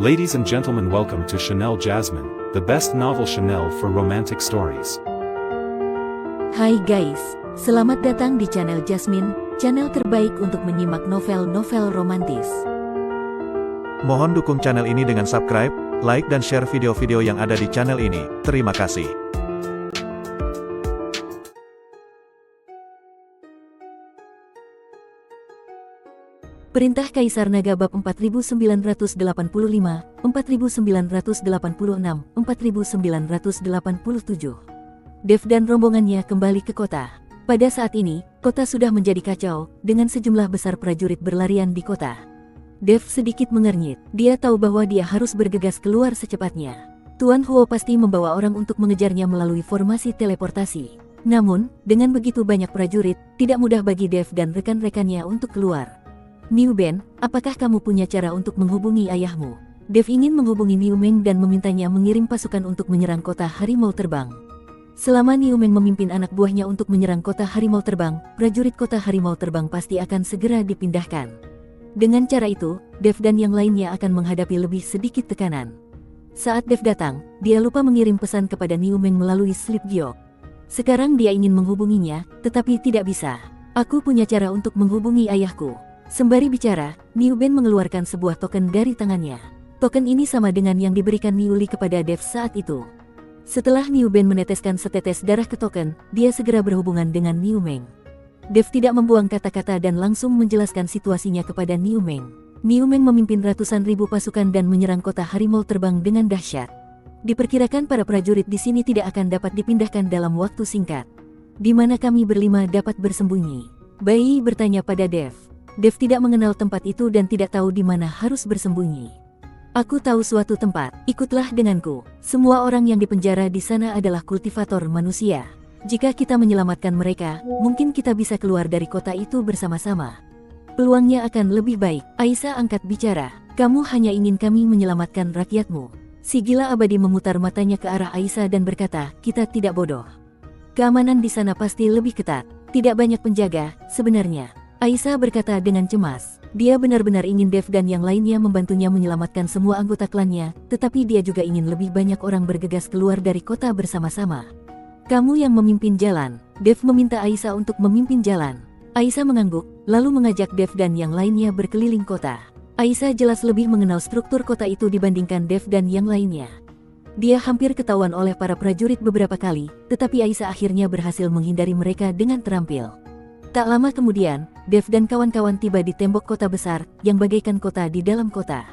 Ladies and gentlemen, welcome to Chanel Jasmine, the best novel Chanel for romantic stories. Hai guys, selamat datang di channel Jasmine, channel terbaik untuk menyimak novel-novel romantis. Mohon dukung channel ini dengan subscribe, like dan share video-video yang ada di channel ini. Terima kasih. Perintah Kaisar Naga bab 4985, 4986, 4987. Dev dan rombongannya kembali ke kota. Pada saat ini, kota sudah menjadi kacau, dengan sejumlah besar prajurit berlarian di kota. Dev sedikit mengernyit, dia tahu bahwa dia harus bergegas keluar secepatnya. Tuan Huo pasti membawa orang untuk mengejarnya melalui formasi teleportasi. Namun, dengan begitu banyak prajurit, tidak mudah bagi Dev dan rekan-rekannya untuk keluar. Niu Ben, apakah kamu punya cara untuk menghubungi ayahmu? Dev ingin menghubungi Niu Meng dan memintanya mengirim pasukan untuk menyerang kota Harimau Terbang. Selama Niu Meng memimpin anak buahnya untuk menyerang kota Harimau Terbang, prajurit kota Harimau Terbang pasti akan segera dipindahkan. Dengan cara itu, Dev dan yang lainnya akan menghadapi lebih sedikit tekanan. Saat Dev datang, dia lupa mengirim pesan kepada Niu Meng melalui Sleep Giok. Sekarang dia ingin menghubunginya, tetapi tidak bisa. Aku punya cara untuk menghubungi ayahku. Sembari bicara, Niu Ben mengeluarkan sebuah token dari tangannya. Token ini sama dengan yang diberikan Niu Li kepada Dev saat itu. Setelah Niu Ben meneteskan setetes darah ke token, dia segera berhubungan dengan Niu Meng. Dev tidak membuang kata-kata dan langsung menjelaskan situasinya kepada Niu Meng. Niu Meng memimpin ratusan ribu pasukan dan menyerang kota Harimau Terbang dengan dahsyat. Diperkirakan para prajurit di sini tidak akan dapat dipindahkan dalam waktu singkat. Di mana kami berlima dapat bersembunyi? Bai bertanya pada Dev. Dev tidak mengenal tempat itu dan tidak tahu di mana harus bersembunyi. Aku tahu suatu tempat, ikutlah denganku. Semua orang yang dipenjara di sana adalah kultivator manusia. Jika kita menyelamatkan mereka, mungkin kita bisa keluar dari kota itu bersama-sama. Peluangnya akan lebih baik. Aisyah angkat bicara. Kamu hanya ingin kami menyelamatkan rakyatmu. Si gila abadi memutar matanya ke arah Aisyah dan berkata, kita tidak bodoh. Keamanan di sana pasti lebih ketat. Tidak banyak penjaga, sebenarnya. Aisyah berkata dengan cemas. Dia benar-benar ingin Dev dan yang lainnya membantunya menyelamatkan semua anggota klannya, tetapi dia juga ingin lebih banyak orang bergegas keluar dari kota bersama-sama. Kamu yang memimpin jalan. Dev meminta Aisyah untuk memimpin jalan. Aisyah mengangguk, lalu mengajak Dev dan yang lainnya berkeliling kota. Aisyah jelas lebih mengenal struktur kota itu dibandingkan Dev dan yang lainnya. Dia hampir ketahuan oleh para prajurit beberapa kali, tetapi Aisyah akhirnya berhasil menghindari mereka dengan terampil. Tak lama kemudian, Dev dan kawan-kawan tiba di tembok kota besar, yang bagaikan kota di dalam kota.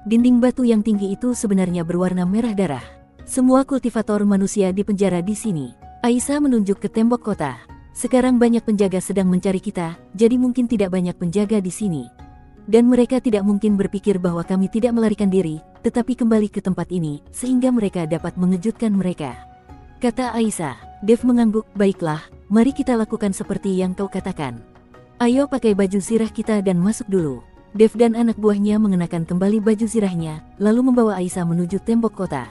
Dinding batu yang tinggi itu sebenarnya berwarna merah darah. Semua kultivator manusia dipenjara di sini. Aisyah menunjuk ke tembok kota. Sekarang banyak penjaga sedang mencari kita, jadi mungkin tidak banyak penjaga di sini. Dan mereka tidak mungkin berpikir bahwa kami tidak melarikan diri, tetapi kembali ke tempat ini, sehingga mereka dapat mengejutkan mereka. Kata Aisyah. Dev mengangguk, baiklah, mari kita lakukan seperti yang kau katakan. Ayo pakai baju zirah kita dan masuk dulu. Dev dan anak buahnya mengenakan kembali baju zirahnya, lalu membawa Aisyah menuju tembok kota.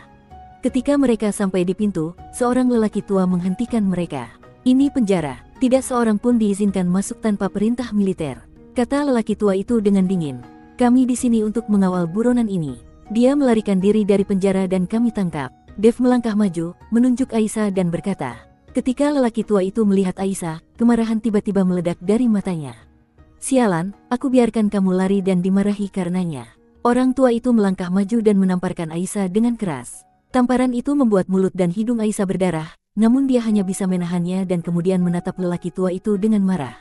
Ketika mereka sampai di pintu, seorang lelaki tua menghentikan mereka. Ini penjara, tidak seorang pun diizinkan masuk tanpa perintah militer. Kata lelaki tua itu dengan dingin. Kami di sini untuk mengawal buronan ini. Dia melarikan diri dari penjara dan kami tangkap. Dev melangkah maju, menunjuk Aisyah dan berkata. Ketika lelaki tua itu melihat Aisyah, kemarahan tiba-tiba meledak dari matanya. Sialan, aku biarkan kamu lari dan dimarahi karenanya. Orang tua itu melangkah maju dan menamparkan Aisyah dengan keras. Tamparan itu membuat mulut dan hidung Aisyah berdarah, namun dia hanya bisa menahannya dan kemudian menatap lelaki tua itu dengan marah.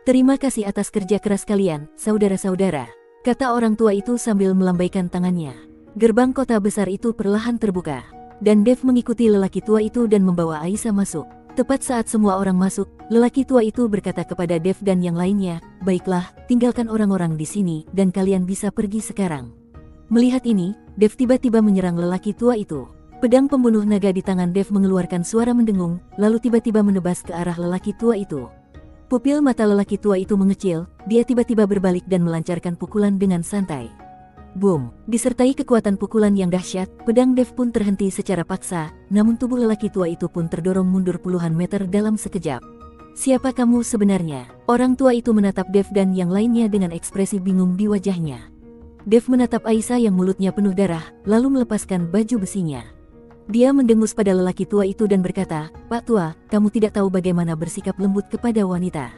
Terima kasih atas kerja keras kalian, saudara-saudara, kata orang tua itu sambil melambaikan tangannya. Gerbang kota besar itu perlahan terbuka. Dan Dev mengikuti lelaki tua itu dan membawa Aisyah masuk. Tepat saat semua orang masuk, lelaki tua itu berkata kepada Dev dan yang lainnya, baiklah, tinggalkan orang-orang di sini, dan kalian bisa pergi sekarang. Melihat ini, Dev tiba-tiba menyerang lelaki tua itu. Pedang pembunuh naga di tangan Dev mengeluarkan suara mendengung, lalu tiba-tiba menebas ke arah lelaki tua itu. Pupil mata lelaki tua itu mengecil, dia tiba-tiba berbalik dan melancarkan pukulan dengan santai. Boom! Disertai kekuatan pukulan yang dahsyat, pedang Dev pun terhenti secara paksa, namun tubuh lelaki tua itu pun terdorong mundur puluhan meter dalam sekejap. Siapa kamu sebenarnya? Orang tua itu menatap Dev dan yang lainnya dengan ekspresi bingung di wajahnya. Dev menatap Aisyah yang mulutnya penuh darah, lalu melepaskan baju besinya. Dia mendengus pada lelaki tua itu dan berkata, "Pak Tua, kamu tidak tahu bagaimana bersikap lembut kepada wanita.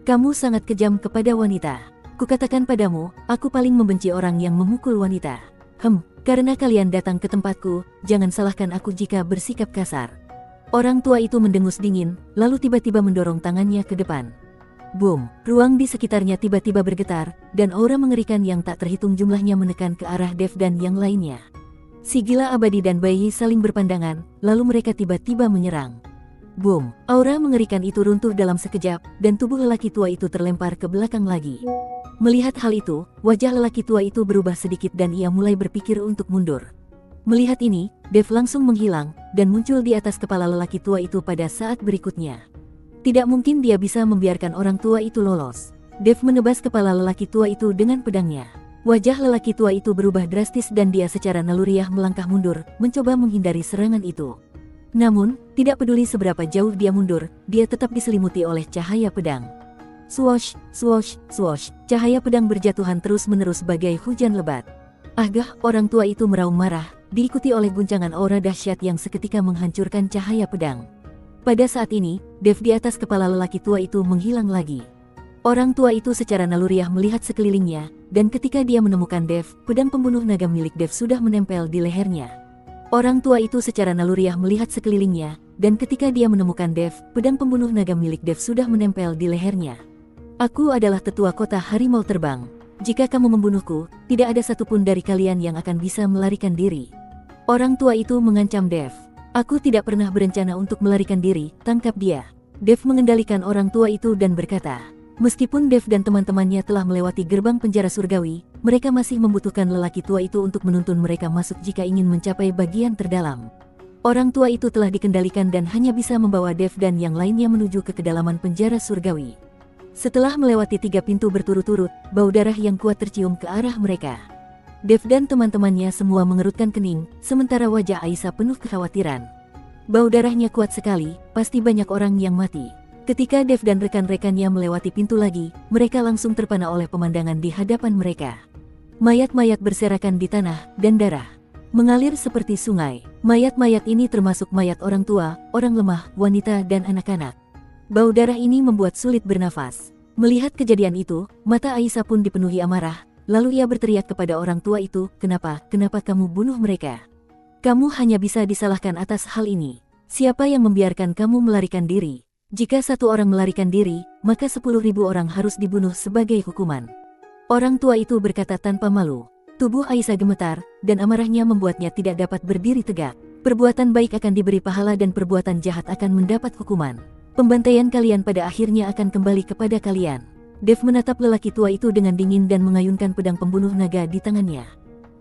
Kamu sangat kejam kepada wanita. Kukatakan padamu, aku paling membenci orang yang memukul wanita. Karena kalian datang ke tempatku, jangan salahkan aku jika bersikap kasar." Orang tua itu mendengus dingin, lalu tiba-tiba mendorong tangannya ke depan. Boom, ruang di sekitarnya tiba-tiba bergetar, dan aura mengerikan yang tak terhitung jumlahnya menekan ke arah Dev dan yang lainnya. Si gila abadi dan bayi saling berpandangan, lalu mereka tiba-tiba menyerang. Boom, aura mengerikan itu runtuh dalam sekejap, dan tubuh lelaki tua itu terlempar ke belakang lagi. Melihat hal itu, wajah lelaki tua itu berubah sedikit dan ia mulai berpikir untuk mundur. Melihat ini, Dev langsung menghilang, dan muncul di atas kepala lelaki tua itu pada saat berikutnya. Tidak mungkin dia bisa membiarkan orang tua itu lolos. Dev menebas kepala lelaki tua itu dengan pedangnya. Wajah lelaki tua itu berubah drastis dan dia secara naluriah melangkah mundur, mencoba menghindari serangan itu. Namun, tidak peduli seberapa jauh dia mundur, dia tetap diselimuti oleh cahaya pedang. Swosh, swosh, swosh, cahaya pedang berjatuhan terus-menerus bagai hujan lebat. Agah, orang tua itu meraung marah, diikuti oleh guncangan aura dahsyat yang seketika menghancurkan cahaya pedang. Pada saat ini, Dev di atas kepala lelaki tua itu menghilang lagi. Orang tua itu secara naluriah melihat sekelilingnya, dan ketika dia menemukan Dev, pedang pembunuh naga milik Dev sudah menempel di lehernya. Orang tua itu secara naluriah melihat sekelilingnya, dan ketika dia menemukan Dev, pedang pembunuh naga milik Dev sudah menempel di lehernya. "Aku adalah tetua kota harimau terbang. Jika kamu membunuhku, tidak ada satupun dari kalian yang akan bisa melarikan diri." Orang tua itu mengancam Dev. "Aku tidak pernah berencana untuk melarikan diri, tangkap dia." Dev mengendalikan orang tua itu dan berkata, meskipun Dev dan teman-temannya telah melewati gerbang penjara surgawi, mereka masih membutuhkan lelaki tua itu untuk menuntun mereka masuk jika ingin mencapai bagian terdalam. Orang tua itu telah dikendalikan dan hanya bisa membawa Dev dan yang lainnya menuju ke kedalaman penjara surgawi. Setelah melewati 3 pintu berturut-turut, bau darah yang kuat tercium ke arah mereka. Dev dan teman-temannya semua mengerutkan kening, sementara wajah Aisyah penuh kekhawatiran. Bau darahnya kuat sekali, pasti banyak orang yang mati. Ketika Dev dan rekan-rekannya melewati pintu lagi, mereka langsung terpana oleh pemandangan di hadapan mereka. Mayat-mayat berserakan di tanah, dan darah mengalir seperti sungai. Mayat-mayat ini termasuk mayat orang tua, orang lemah, wanita, dan anak-anak. Bau darah ini membuat sulit bernafas. Melihat kejadian itu, mata Aisyah pun dipenuhi amarah, lalu ia berteriak kepada orang tua itu, Kenapa kamu bunuh mereka? Kamu hanya bisa disalahkan atas hal ini. Siapa yang membiarkan kamu melarikan diri? Jika satu orang melarikan diri, maka 10.000 orang harus dibunuh sebagai hukuman." Orang tua itu berkata tanpa malu. Tubuh Aisyah gemetar, dan amarahnya membuatnya tidak dapat berdiri tegak. Perbuatan baik akan diberi pahala dan perbuatan jahat akan mendapat hukuman. Pembantaian kalian pada akhirnya akan kembali kepada kalian. Dev menatap lelaki tua itu dengan dingin dan mengayunkan pedang pembunuh naga di tangannya.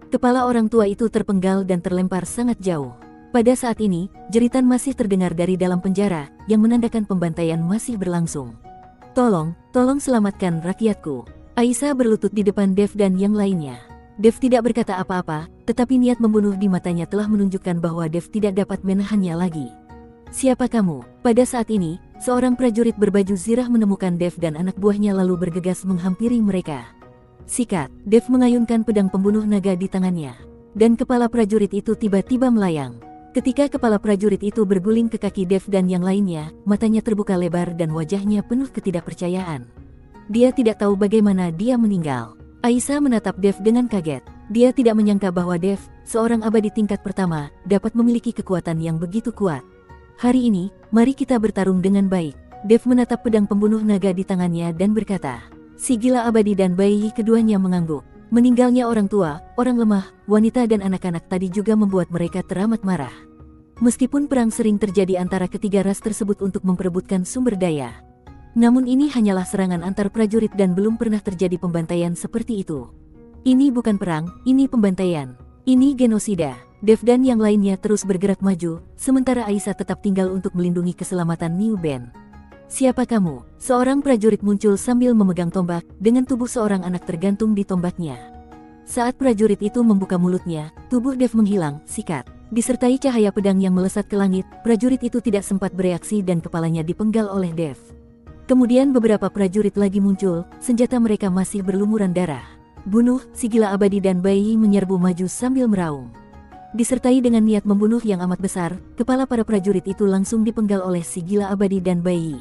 Kepala orang tua itu terpenggal dan terlempar sangat jauh. Pada saat ini, jeritan masih terdengar dari dalam penjara, yang menandakan pembantaian masih berlangsung. Tolong selamatkan rakyatku." Aisyah berlutut di depan Dev dan yang lainnya. Dev tidak berkata apa-apa, tetapi niat membunuh di matanya telah menunjukkan bahwa Dev tidak dapat menahannya lagi. "Siapa kamu?" Pada saat ini, seorang prajurit berbaju zirah menemukan Dev dan anak buahnya lalu bergegas menghampiri mereka. Sikat, Dev mengayunkan pedang pembunuh naga di tangannya. Dan kepala prajurit itu tiba-tiba melayang. Ketika kepala prajurit itu berguling ke kaki Dev dan yang lainnya, matanya terbuka lebar dan wajahnya penuh ketidakpercayaan. Dia tidak tahu bagaimana dia meninggal. Aisyah menatap Dev dengan kaget. Dia tidak menyangka bahwa Dev, seorang abadi tingkat pertama, dapat memiliki kekuatan yang begitu kuat. "Hari ini, mari kita bertarung dengan baik." Dev menatap pedang pembunuh naga di tangannya dan berkata. Si gila abadi dan bayi keduanya mengangguk. Meninggalnya orang tua, orang lemah, wanita dan anak-anak tadi juga membuat mereka teramat marah. Meskipun perang sering terjadi antara ketiga ras tersebut untuk memperebutkan sumber daya, namun ini hanyalah serangan antar prajurit dan belum pernah terjadi pembantaian seperti itu. Ini bukan perang, ini pembantaian. Ini genosida. Dev dan yang lainnya terus bergerak maju, sementara Aisyah tetap tinggal untuk melindungi keselamatan New Ben. "Siapa kamu?" Seorang prajurit muncul sambil memegang tombak, dengan tubuh seorang anak tergantung di tombaknya. Saat prajurit itu membuka mulutnya, tubuh Dev menghilang, sikat. Disertai cahaya pedang yang melesat ke langit, prajurit itu tidak sempat bereaksi dan kepalanya dipenggal oleh Dev. Kemudian beberapa prajurit lagi muncul, senjata mereka masih berlumuran darah. Bunuh, si gila abadi dan Bai Yi menyerbu maju sambil meraung. Disertai dengan niat membunuh yang amat besar, kepala para prajurit itu langsung dipenggal oleh si gila abadi dan Bai Yi.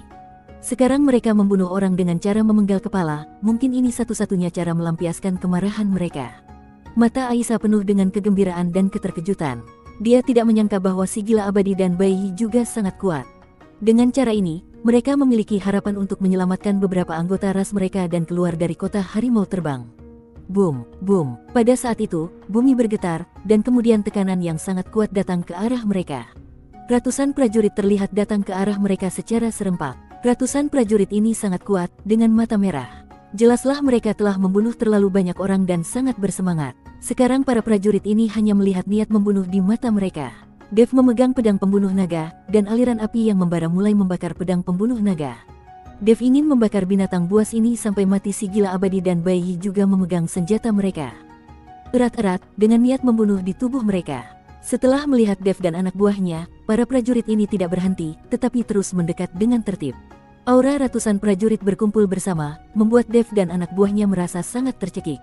Sekarang mereka membunuh orang dengan cara memenggal kepala, mungkin ini satu-satunya cara melampiaskan kemarahan mereka. Mata Aisyah penuh dengan kegembiraan dan keterkejutan. Dia tidak menyangka bahwa si gila abadi dan Bai Yi juga sangat kuat. Dengan cara ini, mereka memiliki harapan untuk menyelamatkan beberapa anggota ras mereka dan keluar dari kota harimau terbang. Boom, boom. Pada saat itu, bumi bergetar, dan kemudian tekanan yang sangat kuat datang ke arah mereka. Ratusan prajurit terlihat datang ke arah mereka secara serempak. Ratusan prajurit ini sangat kuat, dengan mata merah. Jelaslah mereka telah membunuh terlalu banyak orang dan sangat bersemangat. Sekarang para prajurit ini hanya melihat niat membunuh di mata mereka. Dev memegang pedang pembunuh naga, dan aliran api yang membara mulai membakar pedang pembunuh naga. Dev ingin membakar binatang buas ini sampai mati. Si gila abadi dan Bai Yi juga memegang senjata mereka erat-erat, dengan niat membunuh di tubuh mereka. Setelah melihat Dev dan anak buahnya, para prajurit ini tidak berhenti, tetapi terus mendekat dengan tertib. Aura ratusan prajurit berkumpul bersama, membuat Dev dan anak buahnya merasa sangat tercekik.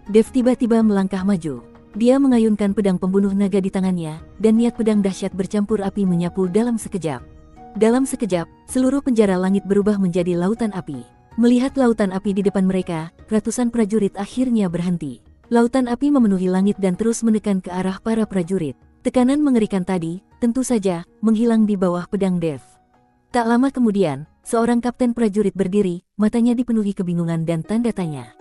Dev tiba-tiba melangkah maju. Dia mengayunkan pedang pembunuh naga di tangannya, dan niat pedang dahsyat bercampur api menyapu dalam sekejap. Dalam sekejap, seluruh penjara langit berubah menjadi lautan api. Melihat lautan api di depan mereka, ratusan prajurit akhirnya berhenti. Lautan api memenuhi langit dan terus menekan ke arah para prajurit. Tekanan mengerikan tadi, tentu saja, menghilang di bawah pedang Dev. Tak lama kemudian, seorang kapten prajurit berdiri, matanya dipenuhi kebingungan dan tanda tanya.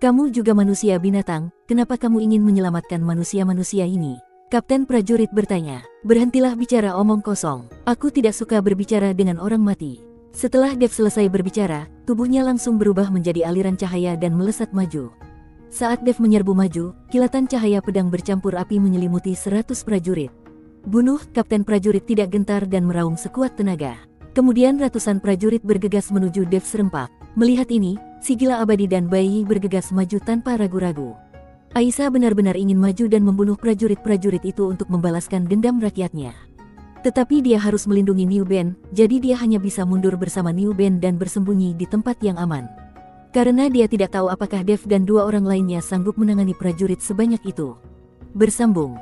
Kamu juga manusia binatang, kenapa kamu ingin menyelamatkan manusia-manusia ini? Kapten prajurit bertanya. Berhentilah bicara omong kosong. Aku tidak suka berbicara dengan orang mati. Setelah Dev selesai berbicara, tubuhnya langsung berubah menjadi aliran cahaya dan melesat maju. Saat Dev menyerbu maju, kilatan cahaya pedang bercampur api menyelimuti 100 prajurit. Bunuh, kapten prajurit tidak gentar dan meraung sekuat tenaga. Kemudian ratusan prajurit bergegas menuju Dev serempak. Melihat ini, si gila abadi dan Bai Yi bergegas maju tanpa ragu-ragu. Aisyah benar-benar ingin maju dan membunuh prajurit-prajurit itu untuk membalaskan dendam rakyatnya. Tetapi dia harus melindungi Niu Ben, jadi dia hanya bisa mundur bersama Niu Ben dan bersembunyi di tempat yang aman. Karena dia tidak tahu apakah Dev dan dua orang lainnya sanggup menangani prajurit sebanyak itu. Bersambung.